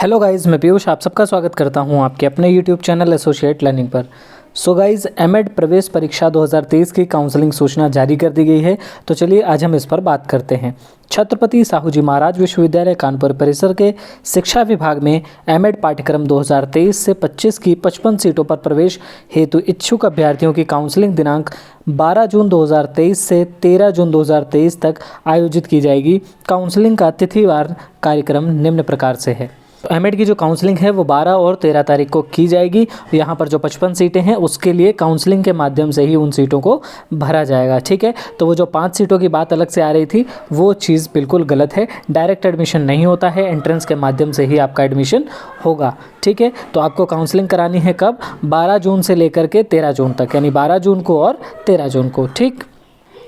Hello guys, मैं पीयूष आप सबका स्वागत करता हूं आपके अपने यूट्यूब चैनल एसोसिएट लर्निंग पर। सो गाइस, एमएड प्रवेश परीक्षा 2023 की काउंसलिंग सूचना जारी कर दी गई है। तो चलिए आज हम इस पर बात करते हैं। छत्रपति साहू जी महाराज विश्वविद्यालय कानपुर परिसर के शिक्षा विभाग में एमएड पाठ्यक्रम 2023 से 25 की 55 सीटों पर प्रवेश हेतु इच्छुक अभ्यर्थियों की काउंसलिंग दिनांक 12 जून 2023 से 13 जून 2023 तक आयोजित की जाएगी। काउंसलिंग का तिथिवार कार्यक्रम निम्न प्रकार से है। एमएड की जो काउंसलिंग है वो 12 और 13 तारीख को की जाएगी। यहाँ पर जो 55 सीटें हैं उसके लिए काउंसलिंग के माध्यम से ही उन सीटों को भरा जाएगा। ठीक है, तो वो जो 5 सीटों की बात अलग से आ रही थी वो चीज़ बिल्कुल गलत है। डायरेक्ट एडमिशन नहीं होता है, एंट्रेंस के माध्यम से ही आपका एडमिशन होगा। ठीक है, तो आपको काउंसलिंग करानी है कब? 12 जून से लेकर के 13 जून तक, यानी 12 जून को और 13 जून को। ठीक,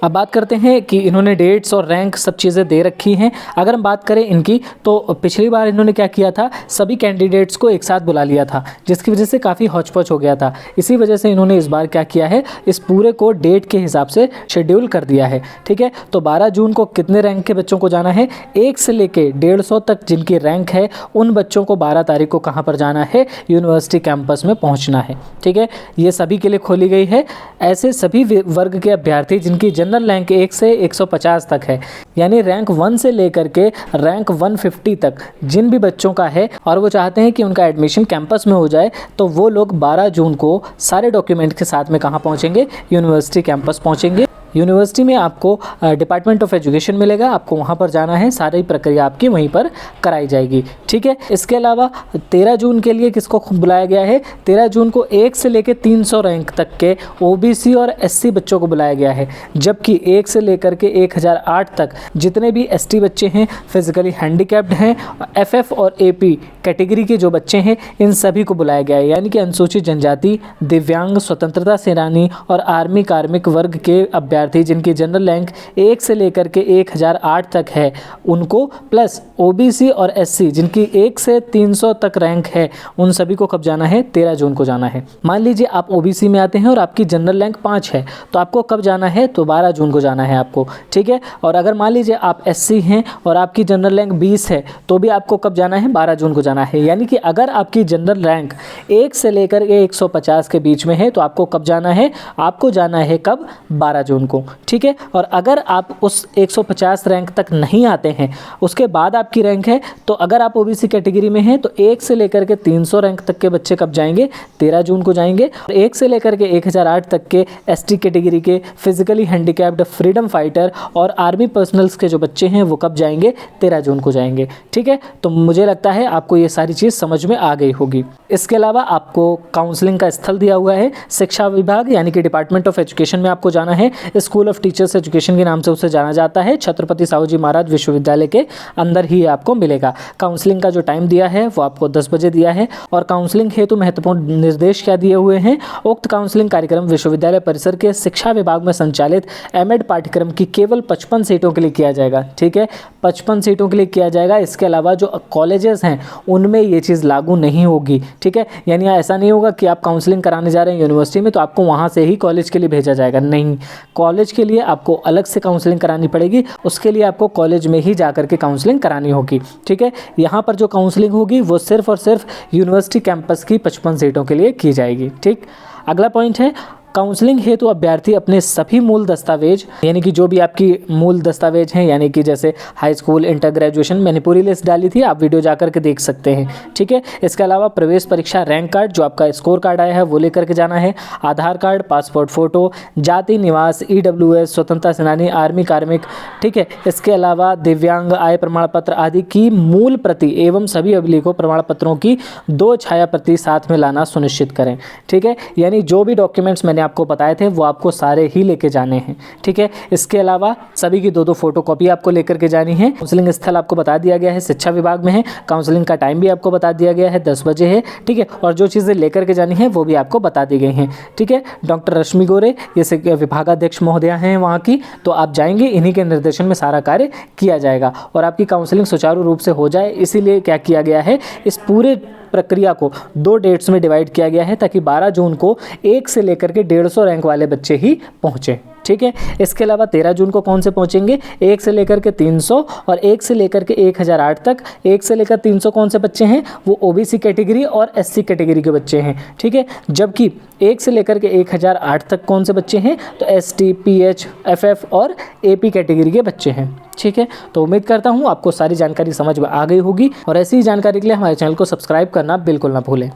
अब बात करते हैं कि इन्होंने डेट्स और रैंक सब चीज़ें दे रखी हैं। अगर हम बात करें इनकी, तो पिछली बार इन्होंने क्या किया था, सभी कैंडिडेट्स को एक साथ बुला लिया था, जिसकी वजह से काफ़ी हौच-पौच हो गया था। इसी वजह से इन्होंने इस बार क्या किया है, इस पूरे को डेट के हिसाब से शेड्यूल कर दिया है। ठीक है, तो 12 जून को कितने रैंक के बच्चों को जाना है? 1 से लेके 150 तक जिनकी रैंक है उन बच्चों को 12 तारीख को कहाँ पर जाना है? यूनिवर्सिटी कैंपस में पहुँचना है। ठीक है, ये सभी के लिए खोली गई है। ऐसे सभी वर्ग के अभ्यर्थी जिनकी जनरल रैंक 1 से 150 तक है, यानी रैंक 1 से लेकर के रैंक 150 तक जिन भी बच्चों का है और वो चाहते हैं कि उनका एडमिशन कैंपस में हो जाए, तो वो लोग 12 जून को सारे डॉक्यूमेंट के साथ में कहाँ पहुँचेंगे? यूनिवर्सिटी कैंपस पहुँचेंगे। यूनिवर्सिटी में आपको डिपार्टमेंट ऑफ एजुकेशन मिलेगा, आपको वहाँ पर जाना है, सारी प्रक्रिया आपकी वहीं पर कराई जाएगी। ठीक है, इसके अलावा 13 जून के लिए किसको बुलाया गया है? 13 जून को 1 से लेकर 300 रैंक तक के ओबीसी और एससी बच्चों को बुलाया गया है, जबकि 1 से लेकर के 1008 तक जितने भी एसटी बच्चे हैं, फिजिकली हैंडीकैप्ड हैं, एफएफ और एपी कैटेगरी के जो बच्चे हैं, इन सभी को बुलाया गया है। यानी कि अनुसूचित जनजाति, दिव्यांग, स्वतंत्रता सेनानी और आर्मी कार्मिक वर्ग के अभ्यर्थी जिनकी जनरल रैंक 1 से लेकर के 1008 तक है उनको, प्लस ओबीसी और एससी जिनकी 1 से 300 तक रैंक है, उन सभी को कब जाना है? 13 जून को जाना है। मान लीजिए आप ओबीसी में आते हैं और आपकी जनरल रैंक 5 है, तो आपको कब जाना है? तो 12 जून को जाना है आपको। ठीक है, और अगर मान लीजिए आप एससी हैं और आपकी जनरल रैंक 20 है, तो भी आपको कब जाना है? 12 जून को जाना है। यानी कि अगर आपकी जनरल रैंक 1 से लेकर के 150 के बीच में है, तो आपको कब जाना है? आपको जाना है कब? 12 जून को। ठीक है, और अगर आप उस 150 रैंक तक नहीं आते हैं, उसके बाद आपकी रैंक है, तो अगर आप ओबीसी कैटेगरी में हैं तो 1 से लेकर के 300 रैंक तक के बच्चे कब जाएंगे? 13 जून को जाएंगे। और 1 से लेकर के 1008 तक के एसटी कैटेगरी के, फिजिकली हैंडीकैप्ड, फ्रीडम फाइटर और आर्मी पर्सनल्स के जो बच्चे हैं वो कब जाएंगे? 13 जून को जाएंगे। ठीक है, तो मुझे लगता है आपको ये सारी चीज़ समझ में आ गई होगी। इसके अलावा आपको काउंसलिंग का स्थल दिया हुआ है, शिक्षा विभाग यानी कि डिपार्टमेंट ऑफ एजुकेशन में आपको जाना है। स्कूल ऑफ टीचर्स एजुकेशन के नाम से उसे जाना जाता है। छत्रपति साहू जी महाराज विश्वविद्यालय के अंदर ही आपको मिलेगा। काउंसलिंग का जो टाइम दिया है वो आपको 10 बजे दिया है। और काउंसलिंग हेतु महत्वपूर्ण निर्देश क्या दिए हुए हैं? उक्त काउंसलिंग कार्यक्रम विश्वविद्यालय परिसर के शिक्षा विभाग में संचालित एमएड पाठ्यक्रम की केवल 55 सीटों के लिए किया जाएगा। ठीक है, 55 सीटों के लिए किया जाएगा। इसके अलावा जो कॉलेजेस हैं उनमें ये चीज़ लागू नहीं होगी। ठीक है, यानी ऐसा नहीं होगा कि आप काउंसलिंग कराने जा रहे हैं यूनिवर्सिटी में तो आपको वहाँ से ही कॉलेज के लिए भेजा जाएगा। नहीं, कॉलेज के लिए आपको अलग से काउंसलिंग करानी पड़ेगी, उसके लिए आपको कॉलेज में ही जाकर के काउंसलिंग करानी होगी। ठीक है, यहाँ पर जो काउंसलिंग होगी वो सिर्फ और सिर्फ यूनिवर्सिटी कैंपस की 55 सीटों के लिए की जाएगी। ठीक, अगला पॉइंट है, काउंसलिंग हेतु अभ्यर्थी अपने सभी मूल दस्तावेज, यानी कि जो भी आपकी मूल दस्तावेज हैं, यानी कि जैसे हाई स्कूल, इंटर ग्रेजुएशन, मैंने पूरी लिस्ट डाली थी, आप वीडियो जाकर के देख सकते हैं। ठीक है, इसके अलावा प्रवेश परीक्षा रैंक कार्ड, जो आपका स्कोर कार्ड आया है वो लेकर के जाना है। आधार कार्ड, पासपोर्ट फ़ोटो, जाति, निवास, ईडब्ल्यूएस, स्वतंत्रता सेनानी, आर्मी कार्मिक। ठीक है, इसके अलावा दिव्यांग, आय प्रमाण पत्र आदि की मूल प्रति एवं सभी अभिलेखों प्रमाण पत्रों की 2 छाया प्रति साथ में लाना सुनिश्चित करें। ठीक है, यानी जो भी डॉक्यूमेंट्स मैंने आपको बताए थे वो आपको सारे ही लेके जाने हैं। ठीक है, इसके अलावा सभी की 2-2 फोटोकॉपी आपको लेकर के जानी है। काउंसलिंग स्थल आपको बता दिया गया है, शिक्षा विभाग में है। काउंसलिंग का टाइम भी आपको बता दिया गया है, 10 बजे है। ठीक है, और जो चीज़ें लेकर के जानी है वो भी आपको बता दी गई हैं। ठीक है, डॉक्टर रश्मि गोरे ये विभागाध्यक्ष महोदया हैं वहाँ की, तो आप जाएंगे, इन्हीं के निर्देशन में सारा कार्य किया जाएगा और आपकी काउंसलिंग सुचारू रूप से हो जाए, इसीलिए क्या किया गया है, इस पूरे प्रक्रिया को 2 डेट्स में डिवाइड किया गया है ताकि 12 जून को 1 से लेकर के 150 रैंक वाले बच्चे ही पहुँचें। ठीक है। इसके अलावा 13 जून को कौन से पहुंचेंगे, 1 से लेकर के 300 और 1 से लेकर के 1008 तक। 1 से लेकर 300 कौन से बच्चे हैं, वो ओबीसी कैटेगरी और एससी कैटेगरी के बच्चे हैं, ठीक है। जबकि 1 से लेकर के 1008 तक कौन से बच्चे हैं, तो एसटी, पीएच, एफएफ और एपी कैटेगरी के बच्चे हैं, ठीक है। तो उम्मीद करता हूँ आपको सारी जानकारी समझ में आ गई होगी और ऐसी ही जानकारी के लिए हमारे चैनल को सब्सक्राइब करना बिल्कुल ना भूलें।